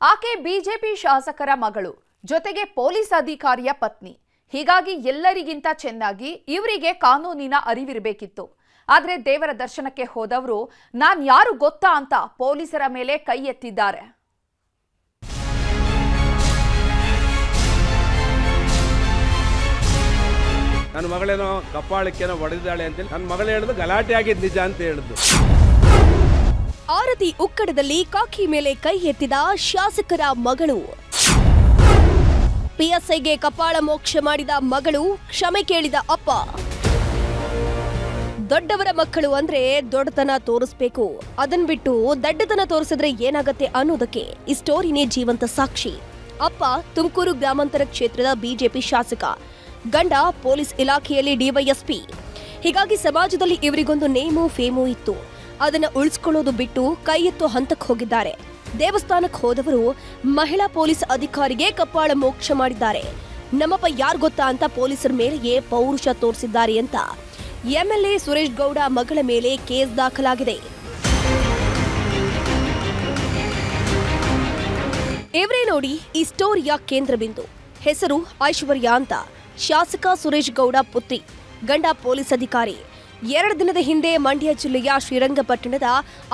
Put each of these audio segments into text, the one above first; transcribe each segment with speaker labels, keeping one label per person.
Speaker 1: ಆಕೆ ಬಿಜೆಪಿ ಶಾಸಕರ ಮಗಳು, ಜೊತೆಗೆ ಪೊಲೀಸ್ ಅಧಿಕಾರಿಯ ಪತ್ನಿ. ಹೀಗಾಗಿ ಎಲ್ಲರಿಗಿಂತ ಚೆನ್ನಾಗಿ ಇವರಿಗೆ ಕಾನೂನಿನ ಅರಿವಿರಬೇಕಿತ್ತು. ಆದರೆ ದೇವರ ದರ್ಶನಕ್ಕೆ ಹೋದವರು ನಾನ್ ಯಾರು ಗೊತ್ತಾ ಅಂತ ಪೊಲೀಸರ ಮೇಲೆ ಕೈ ಎತ್ತಿದ್ದಾರೆ.
Speaker 2: ನನ್ನ ಮಗಳೇನೋ ಕಪ್ಪಾಳಕ್ಕೇನೋ ಹೊಡೆದಿದ್ದಾಳೆ ಅಂತೇಳಿ ನನ್ನ ಮಗಳು ಹೇಳಿದ್ರು ಗಲಾಟೆ ಆಗಿದ್ದು ನಿಜ ಅಂತ ಹೇಳಿದ್ದು.
Speaker 3: ಆರತಿ ಉಕ್ಕಡದಲ್ಲಿ ಕಾಕಿ ಮೇಲೆ ಕೈ ಎತ್ತಿದ ಶಾಸಕರ ಮಗಳು. ಪಿಎಸ್ಐಗೆ ಕಪಾಳ ಮೋಕ್ಷ ಮಾಡಿದ ಮಗಳು, ಕ್ಷಮೆ ಕೇಳಿದ ಅಪ್ಪ. ದೊಡ್ಡವರ ಮಕ್ಕಳು ಅಂದ್ರೆ ದೊಡ್ಡತನ ತೋರಿಸ್ಬೇಕು, ಅದನ್ ಬಿಟ್ಟು ದಡ್ಡತನ ತೋರಿಸಿದ್ರೆ ಏನಾಗತ್ತೆ ಅನ್ನೋದಕ್ಕೆ ಈ ಸ್ಟೋರಿನೇ ಜೀವಂತ ಸಾಕ್ಷಿ. ಅಪ್ಪ ತುಮಕೂರು ಗ್ರಾಮಾಂತರ ಕ್ಷೇತ್ರದ ಬಿಜೆಪಿ ಶಾಸಕ, ಗಂಡ ಪೊಲೀಸ್ ಇಲಾಖೆಯಲ್ಲಿ ಡಿವೈಎಸ್ಪಿ. ಹೀಗಾಗಿ ಸಮಾಜದಲ್ಲಿ ಇವರಿಗೊಂದು ನೇಮು ಫೇಮು ಇತ್ತು. ಅದನ್ನ ಉಳಿಸ್ಕೊಳ್ಳೋದು ಬಿಟ್ಟು ಕೈ ಎತ್ತೋ ಹಂತಕ್ಕೆ ಹೋಗಿದ್ದಾರೆ. ದೇವಸ್ಥಾನಕ್ಕೆ ಹೋದವರು ಮಹಿಳಾ ಪೊಲೀಸ್ ಅಧಿಕಾರಿಗೆ ಕಪಾಳ ಮೋಕ್ಷ ಮಾಡಿದ್ದಾರೆ. ನಮ್ಮಪ್ಪ ಯಾರು ಗೊತ್ತಾ ಅಂತ ಪೊಲೀಸರ ಮೇಲೆಯೇ ಪೌರುಷ ತೋರಿಸಿದ್ದಾರೆ ಅಂತ ಎಂಎಲ್ಎ ಸುರೇಶ್ ಗೌಡ ಮಗಳ ಮೇಲೆ ಕೇಸ್ ದಾಖಲಾಗಿದೆ. ಇವರೇ ನೋಡಿ ಈ ಸ್ಟೋರಿಯ ಕೇಂದ್ರ ಬಿಂದು. ಹೆಸರು ಐಶ್ವರ್ಯ ಅಂತ. ಶಾಸಕ ಸುರೇಶ್ ಗೌಡ ಪುತ್ರಿ, ಗಂಡ ಪೊಲೀಸ್ ಅಧಿಕಾರಿ. 2 ದಿನದ ಹಿಂದೆ ಮಂಡ್ಯ ಜಿಲ್ಲೆಯ ಶ್ರೀರಂಗಪಟ್ಟಣದ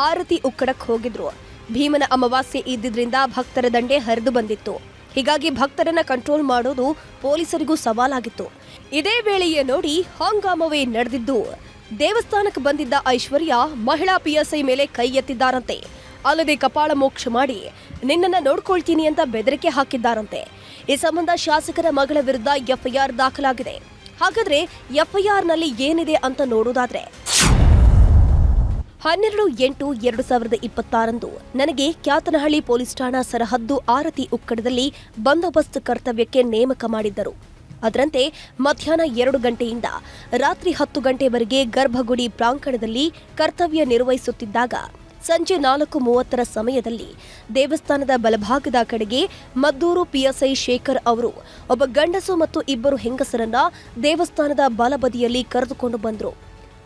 Speaker 3: ಆರತಿ ಉಕ್ಕಡಕ್ಕೆ ಹೋಗಿದ್ರು. ಭೀಮನ ಅಮಾವಾಸ್ಯೆ ಇದ್ದಿದ್ರಿಂದ ಭಕ್ತರ ದಂಡೆ ಹರಿದು ಬಂದಿತ್ತು. ಹೀಗಾಗಿ ಭಕ್ತರನ್ನ ಕಂಟ್ರೋಲ್ ಮಾಡೋದು ಪೊಲೀಸರಿಗೂ ಸವಾಲಾಗಿತ್ತು. ಇದೇ ವೇಳೆಯೇ ನೋಡಿ ಹಂಗಾಮವೇ ನಡೆದಿದ್ದು. ದೇವಸ್ಥಾನಕ್ಕೆ ಬಂದಿದ್ದ ಐಶ್ವರ್ಯ ಮಹಿಳಾ ಪಿಎಸ್ಐ ಮೇಲೆ ಕೈ ಎತ್ತಿದ್ದಾರಂತೆ. ಅಲ್ಲದೆ ಕಪಾಳ ಮೋಕ್ಷ ಮಾಡಿ ನಿನ್ನನ್ನ ನೋಡ್ಕೊಳ್ತೀನಿ ಅಂತ ಬೆದರಿಕೆ ಹಾಕಿದ್ದಾರಂತೆ. ಈ ಸಂಬಂಧ ಶಾಸಕರ ಮಗಳ ವಿರುದ್ಧ ಎಫ್ಐಆರ್ ದಾಖಲಾಗಿದೆ. ಹಾಗಾದ್ರೆ ಎಫ್ಐಆರ್ನಲ್ಲಿ ಏನಿದೆ ಅಂತ ನೋಡೋದಾದ್ರೆ, 12/8/2026 ನನಗೆ ಕ್ಯಾತನಹಳ್ಳಿ ಪೊಲೀಸ್ ಠಾಣಾ ಸರಹದ್ದು ಆರತಿ ಉಕ್ಕಡದಲ್ಲಿ ಬಂದೋಬಸ್ತ್ ಕರ್ತವ್ಯಕ್ಕೆ ನೇಮಕ ಮಾಡಿದ್ದರು. ಅದರಂತೆ ಮಧ್ಯಾಹ್ನ 2 ಗಂಟೆಯಿಂದ ರಾತ್ರಿ 10 ಗಂಟೆವರೆಗೆ ಗರ್ಭಗುಡಿ ಪ್ರಾಂಗಣದಲ್ಲಿ ಕರ್ತವ್ಯ ನಿರ್ವಹಿಸುತ್ತಿದ್ದಾಗ ಸಂಜೆ 4:30 ಸಮಯದಲ್ಲಿ ದೇವಸ್ಥಾನದ ಬಲಭಾಗದ ಕಡೆಗೆ ಮದ್ದೂರು ಪಿಎಸ್ಐ ಶೇಖರ್ ಅವರು ಒಬ್ಬ ಗಂಡಸು ಮತ್ತು 2 ಹೆಂಗಸರನ್ನ ದೇವಸ್ಥಾನದ ಬಲಬದಿಯಲ್ಲಿ ಕರೆದುಕೊಂಡು ಬಂದರು.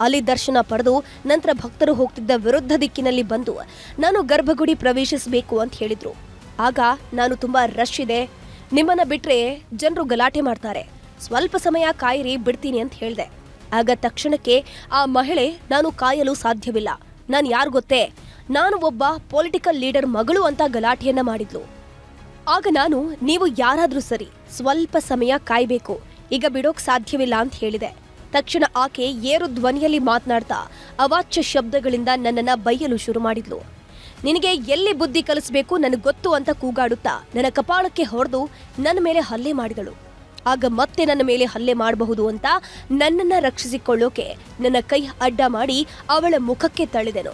Speaker 3: ಅಲ್ಲಿ ದರ್ಶನ ಪಡೆದು ನಂತರ ಭಕ್ತರು ಹೋಗ್ತಿದ್ದ ವಿರುದ್ಧ ದಿಕ್ಕಿನಲ್ಲಿ ಬಂದು ನಾನು ಗರ್ಭಗುಡಿ ಪ್ರವೇಶಿಸಬೇಕು ಅಂತ ಹೇಳಿದ್ರು. ಆಗ ನಾನು ತುಂಬಾ ರಶ್ ಇದೆ, ನಿಮ್ಮನ್ನ ಬಿಟ್ರೆ ಜನರು ಗಲಾಟೆ ಮಾಡ್ತಾರೆ, ಸ್ವಲ್ಪ ಸಮಯ ಕಾಯಿರಿ ಬಿಡ್ತೀನಿ ಅಂತ ಹೇಳಿದೆ. ಆಗ ತಕ್ಷಣಕ್ಕೆ ಆ ಮಹಿಳೆ ನಾನು ಕಾಯಲು ಸಾಧ್ಯವಿಲ್ಲ, ನಾನು ಯಾರು ಗೊತ್ತೇ, ನಾನು ಒಬ್ಬ ಪೊಲಿಟಿಕಲ್ ಲೀಡರ್ ಮಗಳು ಅಂತ ಗಲಾಟೆಯನ್ನ ಮಾಡಿದ್ಲು. ಆಗ ನಾನು ನೀವು ಯಾರಾದ್ರೂ ಸರಿ, ಸ್ವಲ್ಪ ಸಮಯ ಕಾಯ್ಬೇಕು, ಈಗ ಬಿಡೋಕ್ ಸಾಧ್ಯವಿಲ್ಲ ಅಂತ ಹೇಳಿದೆ. ತಕ್ಷಣ ಆಕೆ ಏರು ಧ್ವನಿಯಲ್ಲಿ ಮಾತನಾಡ್ತಾ ಅವಾಚ್ಯ ಶಬ್ದಗಳಿಂದ ನನ್ನನ್ನ ಬೈಯಲು ಶುರು ಮಾಡಿದ್ಲು. ನಿನಗೆ ಎಲ್ಲಿ ಬುದ್ಧಿ ಕಲಿಸಬೇಕು ನನಗೆ ಗೊತ್ತು ಅಂತ ಕೂಗಾಡುತ್ತಾ ನನ್ನ ಕಪಾಳಕ್ಕೆ ಹೊಡೆದು ನನ್ನ ಮೇಲೆ ಹಲ್ಲೆ ಮಾಡಿದಳು. ಆಗ ಮತ್ತೆ ನನ್ನ ಮೇಲೆ ಹಲ್ಲೆ ಮಾಡಬಹುದು ಅಂತ ನನ್ನನ್ನ ರಕ್ಷಿಸಿಕೊಳ್ಳೋಕೆ ನನ್ನ ಕೈ ಅಡ್ಡ ಮಾಡಿ ಅವಳ ಮುಖಕ್ಕೆ ತಳ್ಳಿದೆನು.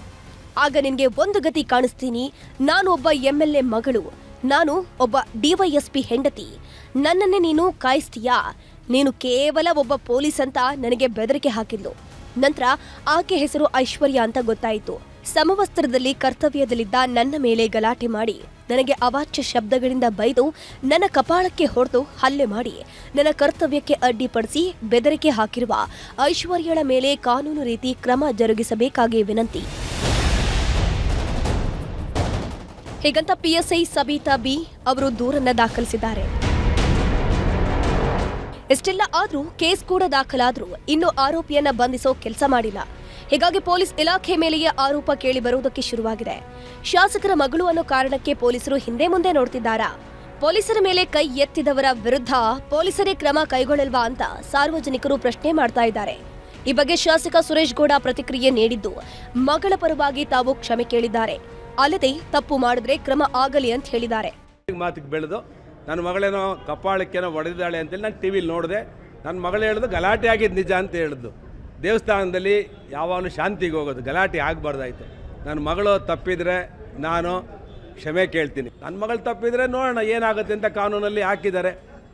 Speaker 3: ಆಗ ನಿನಗೆ ಒಂದು ಗತಿ ಕಾಣಿಸ್ತೀನಿ, ನಾನು ಒಬ್ಬ ಎಂಎಲ್ಎ ಮಗಳು, ನಾನು ಒಬ್ಬ ಡಿವೈಎಸ್ಪಿ ಹೆಂಡತಿ, ನನ್ನನ್ನೇ ನೀನು ಕಾಯಿಸ್ತೀಯಾ, ನೀನು ಕೇವಲ ಒಬ್ಬ ಪೊಲೀಸ್ ಅಂತ ನನಗೆ ಬೆದರಿಕೆ ಹಾಕಿದ್ಲು. ನಂತರ ಆಕೆ ಹೆಸರು ಐಶ್ವರ್ಯ ಅಂತ ಗೊತ್ತಾಯಿತು. ಸಮವಸ್ತ್ರದಲ್ಲಿ ಕರ್ತವ್ಯದಲ್ಲಿದ್ದ ನನ್ನ ಮೇಲೆ ಗಲಾಟೆ ಮಾಡಿ ನನಗೆ ಅವಾಚ್ಯ ಶಬ್ದಗಳಿಂದ ಬೈದು ನನ್ನ ಕಪಾಳಕ್ಕೆ ಹೊಡೆದು ಹಲ್ಲೆ ಮಾಡಿ ನನ್ನ ಕರ್ತವ್ಯಕ್ಕೆ ಅಡ್ಡಿಪಡಿಸಿ ಬೆದರಿಕೆ ಹಾಕಿರುವ ಐಶ್ವರ್ಯಳ ಮೇಲೆ ಕಾನೂನು ರೀತಿ ಕ್ರಮ ಜರುಗಿಸಬೇಕಾಗಿ ವಿನಂತಿ. ಹೀಗಂತ ಪಿಎಸ್ಐ ಸಬಿತಾ ಬಿ ಅವರು ದೂರನ್ನ ದಾಖಲಿಸಿದ್ದಾರೆ. ಇಷ್ಟೆಲ್ಲ ಆದ್ರೂ ಕೇಸ್ ಕೂಡ ದಾಖಲಾದ್ರೂ ಇನ್ನೂ ಆರೋಪಿಯನ್ನ ಬಂಧಿಸೋ ಕೆಲಸ ಮಾಡಿಲ್ಲ. ಹೀಗಾಗಿ ಪೊಲೀಸ್ ಇಲಾಖೆ ಮೇಲೆಯೇ ಆರೋಪ ಕೇಳಿ ಬರುವುದಕ್ಕೆ ಶುರುವಾಗಿದೆ. ಶಾಸಕರ ಮಗಳು ಅನ್ನೋ ಕಾರಣಕ್ಕೆ ಪೊಲೀಸರು ಹಿಂದೆ ಮುಂದೆ ನೋಡ್ತಿದ್ದಾರಾ? ಪೊಲೀಸರ ಮೇಲೆ ಕೈ ಎತ್ತಿದವರ ವಿರುದ್ಧ ಪೊಲೀಸರೇ ಕ್ರಮ ಕೈಗೊಳ್ಳಲ್ವಾ ಅಂತ ಸಾರ್ವಜನಿಕರು ಪ್ರಶ್ನೆ ಮಾಡ್ತಾ ಇದ್ದಾರೆ. ಈ ಬಗ್ಗೆ ಶಾಸಕ ಸುರೇಶ್ ಗೌಡ ಪ್ರತಿಕ್ರಿಯೆ ನೀಡಿದ್ದು, ಮಗಳ ಪರವಾಗಿ ತಾವು ಕ್ಷಮೆ ಕೇಳಿದ್ದಾರೆ, ಅಲ್ಲದೆ ತಪ್ಪು ಮಾಡಿದ್ರೆ ಕ್ರಮ ಆಗಲಿ ಅಂತ ಹೇಳಿದ್ದಾರೆ.
Speaker 2: ಮಾತಿಗೆ ಬೆಳೆದು ನನ್ನ ಮಗಳೇನೋ ಕಪ್ಪಾಳಕ್ಕೇನೋ ಹೊಡೆದಿದ್ದಾಳೆ ಅಂತೇಳಿ ನಾನು ಟಿವಿಲಿ ನೋಡಿದೆ. ನನ್ನ ಮಗಳು ಹೇಳಿದ್ರು ಗಲಾಟೆ ಆಗಿದ್ದು ನಿಜ ಅಂತ ಹೇಳಿದ್ದು. ದೇವಸ್ಥಾನದಲ್ಲಿ ಯಾವಾಗಲೂ ಶಾಂತಿಗೆ ಹೋಗೋದು, ಗಲಾಟೆ ಆಗಬಾರ್ದಾಯ್ತು. ನನ್ನ ಮಗಳು ತಪ್ಪಿದರೆ ನಾನು ಕ್ಷಮೆ ಕೇಳ್ತೀನಿ. ನನ್ನ ಮಗಳು ತಪ್ಪಿದರೆ ನೋಡೋಣ ಏನಾಗುತ್ತೆ ಅಂತ ಕಾನೂನಲ್ಲಿ ಹಾಕಿದ್ದಾರೆ.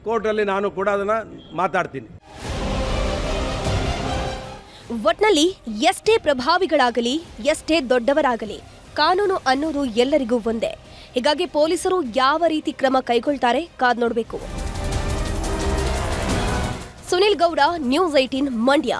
Speaker 2: ಕೋರ್ಟಲ್ಲಿ ನಾನು ಕೂಡ ಅದನ್ನು ಮಾತಾಡ್ತೀನಿ.
Speaker 3: ಒಟ್ನಲ್ಲಿ ಎಷ್ಟೇ ಪ್ರಭಾವಿಗಳಾಗಲಿ, ಎಷ್ಟೇ ದೊಡ್ಡವರಾಗಲಿ, ಕಾನೂನು ಅನ್ನೋದು ಎಲ್ಲರಿಗೂ ಒಂದೇ. ಹೀಗಾಗಿ ಪೊಲೀಸರು ಯಾವ ರೀತಿ ಕ್ರಮ ಕೈಗೊಳ್ತಾರೆ ಕಾದ್ ನೋಡಬೇಕು. ಸುನಿಲ್ ಗೌಡ, ನ್ಯೂಸ್ 18 ಮಂಡ್ಯ.